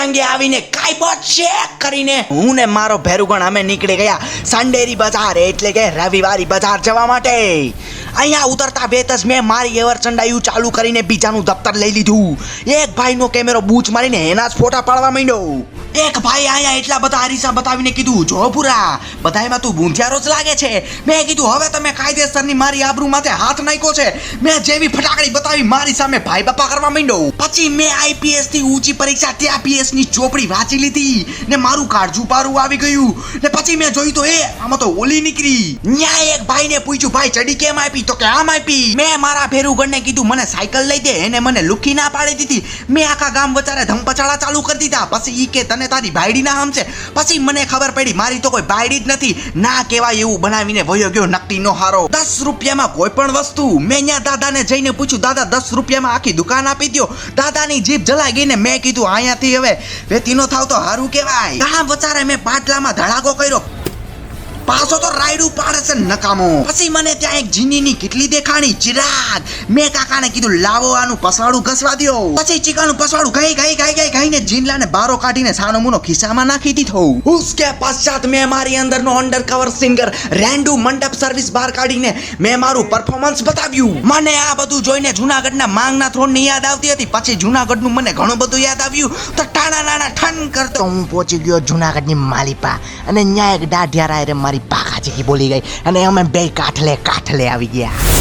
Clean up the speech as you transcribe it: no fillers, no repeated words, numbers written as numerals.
પતંગે આવીને કાયબો ચેક કરીને હું ને મારો ભેરુગણ અમે નીકળી ગયા સંડેરી બજાર એટલે કે રવિવારી બજાર જવા માટે. અહીંયા ઉતરતા બેત જ મેં મારી એવર ચંડાયું ચાલુ કરીને બીજાનું દફતર લઈ લીધું. એક ભાઈનો કેમેરો બૂચ મારીને એના જ ફોટા પાડવા માંડ્યો. એક ભાઈ આયા એટલા બધા અરીસા બતાવીને કીધું જો પૂરા બધાયમાં તું બુંધિયારો જ લાગે છે. મેં કીધું હવે તમે કાયદેસરની મારી આબરૂ માથે હાથ નાખ્યો છે. મેં જેવી ફટાકડી બતાવી મારી સામે ભાઈ બાપા કરવા માંડ્યો. પછી મેં આઈપીએસ થી ઊંચી પરીક્ષા ત્યાં પીએસ ની ચોપડી વાંચી લીધી ને મારું કાળજું પારું આવી ગયું. ને પછી મેં જોયું તો આમાં તો ઓલી નીકળી. ન્યા એક ભાઈને પૂછ્યું ભાઈ ચડી કેમ આપી તો કે આમ આપી. મેં મારા ભેરુગણને કીધું મને સાયકલ લઈ દે. એને મને લુખી ના પાડી દીધી. મેં આખા ગામ વચારે ધમપછાડા ચાલુ કરી દીધા. પછી ઈ કે તને તારી બાયડી ના હમ છે. પછી મને ખબર પડી મારી તો કોઈ બાયડી જ નથી. ના કેવાય એવું બનાવીને વયો ગયો નકટી નો હારો. 10 રૂપિયામાં કોઈ પણ વસ્તુ. મેં ન્યા દાદાને જઈને પૂછ્યું દાદા 10 રૂપિયામાં આખી દુકાન આપી દો. દાદાની જીભ જલાઈ ગઈ ને મેં કીધું અહીંયાથી હવે વેતીનો થાવ તો હારું કેવાય. ગામ વચારે મેં પાટલામાં ધડાકો કર્યો. પાછો તો રાયડું પાડે છે નકામો. પછી મને ત્યાં એક જીનીની કેટલી દેખાણી ચિરાગ. મેં કાકાને કીધું લાવો આનું પસવાડું ઘસવા દો. પછી ચીકાનું પસવાડું ગાઈને જીનલાને બારો કાઢીને સાનો મુનો ખિસ્સામાં નાખી દીધો. ઉસકે પશ્ચાત મેં મારી અંદરનો અંડરકવર સિંગર રેન્ડુ મંડપ સર્વિસ બહાર કાઢીને મેં મારું પરફોર્મન્સ બતાવ્યું. મને આ બધું જોઈને જૂનાગઢના માંગના થ્રોનની યાદ આવતી હતી. પછી જૂનાગઢનું મને ઘણું બધું યાદ આવ્યું તો ટાણા નાના ઠન કરતો હું પહોંચી ગયો જૂનાગઢની માલિપા. અને ન્યા એક દાઢિયારા રે મારી પાખા ચીકી બોલી ગઈ અને અમે બે કાઠલે આવી ગયા.